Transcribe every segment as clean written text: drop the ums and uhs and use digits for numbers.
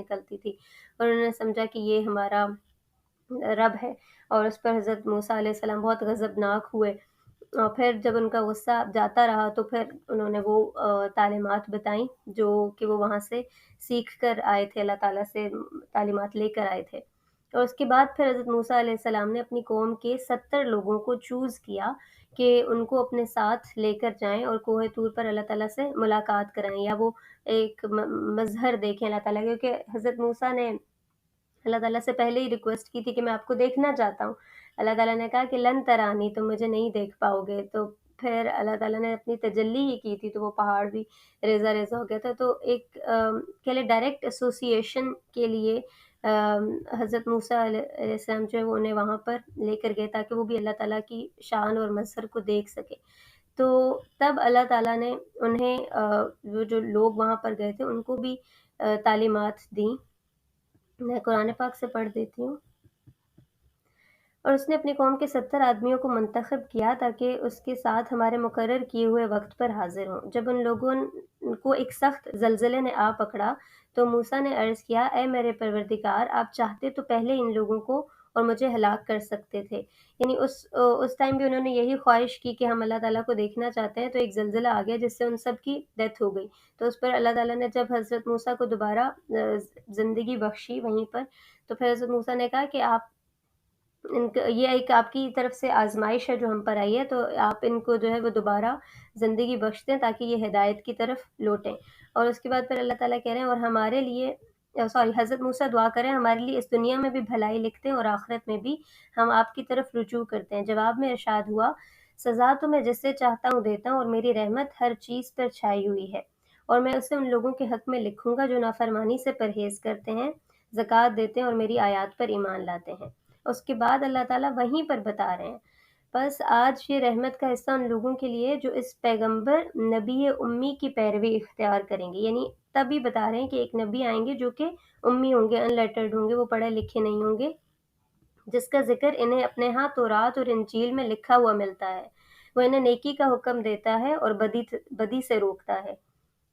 نکلتی تھی، اور انہوں نے سمجھا کہ یہ ہمارا رب ہے، اور اس پر حضرت موسیٰ علیہ السلام بہت غضبناک ہوئے۔ اور پھر جب ان کا غصہ جاتا رہا تو پھر انہوں نے وہ تعلیمات بتائیں جو کہ وہ وہاں سے سیکھ کر آئے تھے، اللہ تعالیٰ سے تعلیمات لے کر آئے تھے۔ اور اس کے بعد پھر حضرت موسیٰ علیہ السلام نے اپنی قوم کے 70 لوگوں کو چوز کیا کہ ان کو اپنے ساتھ لے کر جائیں اور کوہ طور پر اللہ تعالیٰ سے ملاقات کرائیں، یا وہ ایک مظہر دیکھیں اللہ تعالیٰ، کیونکہ حضرت موسیٰ نے اللہ تعالیٰ سے پہلے ہی ریکویسٹ کی تھی کہ میں آپ کو دیکھنا چاہتا ہوں۔ اللہ تعالیٰ نے کہا کہ لن ترانی، تم مجھے نہیں دیکھ پاؤ گے۔ تو پھر اللہ تعالیٰ نے اپنی تجلی ہی کی تھی، تو وہ پہاڑ بھی ریزہ ریزہ ہو گیا تھا۔ تو ایک کہہ لیں ڈائریکٹ ایسوسیشن کے لیے حضرت موسیٰ علیہ السلام جو ہے وہ انہیں وہاں پر لے کر گئے تاکہ وہ بھی اللہ تعالیٰ کی شان اور مظہر کو دیکھ سکے۔ تو تب اللہ تعالیٰ نے انہیں وہ جو لوگ وہاں پر گئے تھے ان کو بھی تعلیمات دیں۔ میں قرآن پاک سے پڑھ دیتی ہوں۔ اور اس نے اپنی قوم کے 70 آدمیوں کو منتخب کیا تاکہ اس کے ساتھ ہمارے مقرر کیے ہوئے وقت پر حاضر ہوں۔ جب ان لوگوں کو ایک سخت زلزلے نے آ پکڑا تو موسیٰ نے عرض کیا، اے میرے پروردگار، آپ چاہتے تو پہلے ان لوگوں کو اور مجھے ہلاک کر سکتے تھے۔ یعنی اس ٹائم بھی انہوں نے یہی خواہش کی کہ ہم اللہ تعالیٰ کو دیکھنا چاہتے ہیں، تو ایک زلزلہ آ گیا جس سے ان سب کی ڈیتھ ہو گئی۔ تو اس پر اللہ تعالیٰ نے جب حضرت موسیٰ کو دوبارہ زندگی بخشی وہیں پر، تو پھر حضرت موسیٰ نے کہا کہ آپ یہ ایک آپ کی طرف سے آزمائش ہے جو ہم پر آئی ہے، تو آپ ان کو جو ہے وہ دوبارہ زندگی بخش دیں تاکہ یہ ہدایت کی طرف لوٹیں۔ اور اس کے بعد پھر اللہ تعالیٰ کہہ رہے ہیں، اور ہمارے لیے حضرت موسیٰ دعا کریں ہمارے لیے اس دنیا میں بھی بھلائی لکھتے ہیں اور آخرت میں بھی ہم آپ کی طرف رجوع کرتے ہیں۔ جواب میں ارشاد ہوا، سزا تو میں جس سے چاہتا ہوں دیتا ہوں، اور میری رحمت ہر چیز پر چھائی ہوئی ہے، اور میں اسے ان لوگوں کے حق میں لکھوں گا جو نافرمانی سے پرہیز کرتے ہیں، زکوٰۃ دیتے ہیں اور میری آیات پر ایمان لاتے ہیں۔ اس کے بعد اللہ تعالیٰ وہیں پر بتا رہے ہیں، بس آج یہ رحمت کا حصہ ان لوگوں کے لیے جو اس پیغمبر نبی امی کی پیروی اختیار کریں گے۔ یعنی تبھی بتا رہے ہیں کہ ایک نبی آئیں گے جو کہ امی ہوں گے، ان لیٹرڈ ہوں گے، وہ پڑھے لکھے نہیں ہوں گے، جس کا ذکر انہیں اپنے ہاں تورات اور انجیل میں لکھا ہوا ملتا ہے۔ وہ انہیں نیکی کا حکم دیتا ہے اور بدی سے روکتا ہے،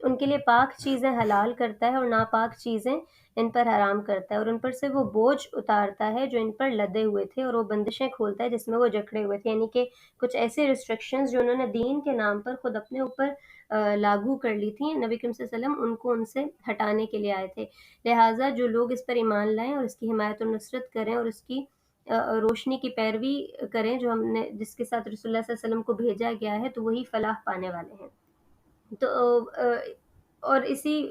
ان کے لیے پاک چیزیں حلال کرتا ہے اور ناپاک چیزیں ان پر حرام کرتا ہے، اور ان پر سے وہ بوجھ اتارتا ہے جو ان پر لدے ہوئے تھے، اور وہ بندشیں کھولتا ہے جس میں وہ جکڑے ہوئے تھے۔ یعنی کہ کچھ ایسے ریسٹرکشنز جو انہوں نے دین کے نام پر خود اپنے اوپر لاگو کر لی تھیں، نبی کریم صلی اللہ علیہ وسلم ان کو ان سے ہٹانے کے لیے آئے تھے۔ لہٰذا جو لوگ اس پر ایمان لائیں اور اس کی حمایت و نصرت کریں اور اس کی روشنی کی پیروی کریں جو ہم نے جس کے ساتھ رسول اللہ صلی اللہ علیہ وسلم کو بھیجا گیا ہے، تو وہی فلاح پانے والے ہیں۔ تو اور اسی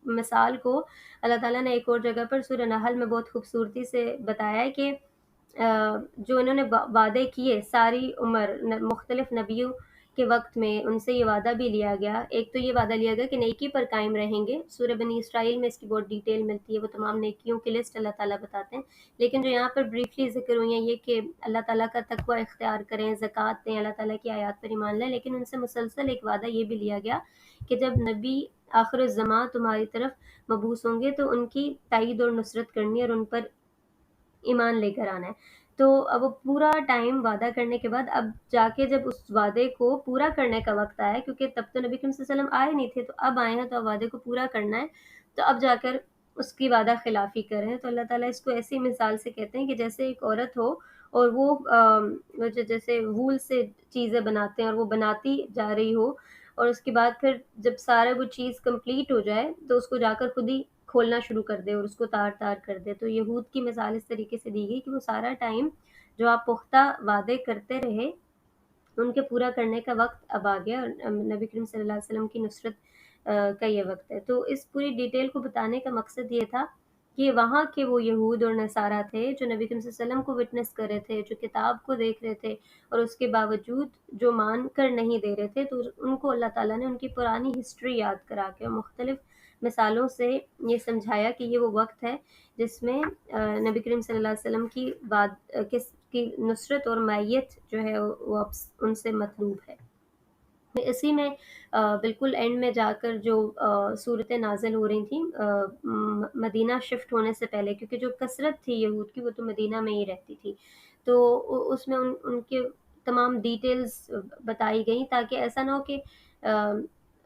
مثال کو اللہ تعالیٰ نے ایک اور جگہ پر سورہ نحل میں بہت خوبصورتی سے بتایا ہے کہ جو انہوں نے وعدے کیے ساری عمر مختلف نبیوں کے وقت میں، ان سے یہ وعدہ بھی لیا گیا۔ ایک تو یہ وعدہ لیا گیا کہ نیکی پر قائم رہیں گے، سورہ بنی اسرائیل میں اس کی بہت ڈیٹیل ملتی ہے، وہ تمام نیکیوں کی لسٹ اللہ تعالیٰ بتاتے ہیں، لیکن جو یہاں پر بریفلی ذکر ہوئی ہیں یہ کہ اللہ تعالیٰ کا تقوی اختیار کریں، زکوٰۃ دیں، اللہ تعالیٰ کی آیات پر ایمان لائیں۔ لیکن ان سے مسلسل ایک وعدہ یہ بھی لیا گیا کہ جب نبی آخر الزماں تمہاری طرف مبعوث ہوں گے تو ان کی تائید اور نصرت کرنی اور ان پر ایمان لے کر آنا ہے۔ تو اب وہ پورا ٹائم وعدہ کرنے کے بعد اب جا کے جب اس وعدے کو پورا کرنے کا وقت آیا، کیونکہ تب تو نبی کریم صلی اللہ علیہ وسلم آئے نہیں تھے، تو اب آئے ہیں تو اب وعدے کو پورا کرنا ہے، تو اب جا کر اس کی وعدہ خلافی کر رہے ہیں۔ تو اللہ تعالیٰ اس کو ایسی مثال سے کہتے ہیں کہ جیسے ایک عورت ہو اور وہ جیسے وول سے چیزیں بناتے ہیں اور وہ بناتی جا رہی ہو، اور اس کے بعد پھر جب سارا وہ چیز کمپلیٹ ہو جائے تو اس کو جا کر خود ہی کھولنا شروع کر دے اور اس کو تار تار کر دے۔ تو یہود کی مثال اس طریقے سے دی گئی کہ وہ سارا ٹائم جو آپ پختہ وعدے کرتے رہے ان کے پورا کرنے کا وقت اب آ گیا، اور نبی کریم صلی اللہ علیہ وسلم کی نصرت کا یہ وقت ہے۔ تو اس پوری ڈیٹیل کو بتانے کا مقصد یہ تھا کہ وہاں کے وہ یہود اور نصارہ تھے جو نبی کریم صلی اللہ علیہ وسلم کو وٹنس کر رہے تھے، جو کتاب کو دیکھ رہے تھے، اور اس کے باوجود جو مان کر نہیں دے رہے تھے، تو ان کو اللہ تعالیٰ نے ان کی پرانی ہسٹری یاد کرا کے اور مختلف مثالوں سے یہ سمجھایا کہ یہ وہ وقت ہے جس میں نبی کریم صلی اللہ علیہ وسلم کی نصرت اور معیت جو ہے وہ اب ان سے مطلوب ہے۔ اسی میں بالکل اینڈ میں جا کر جو صورتیں نازل ہو رہی تھیں مدینہ شفٹ ہونے سے پہلے، کیونکہ جو کثرت تھی یہود کی وہ تو مدینہ میں ہی رہتی تھی، تو اس میں ان کے تمام ڈیٹیلز بتائی گئیں تاکہ ایسا نہ ہو کہ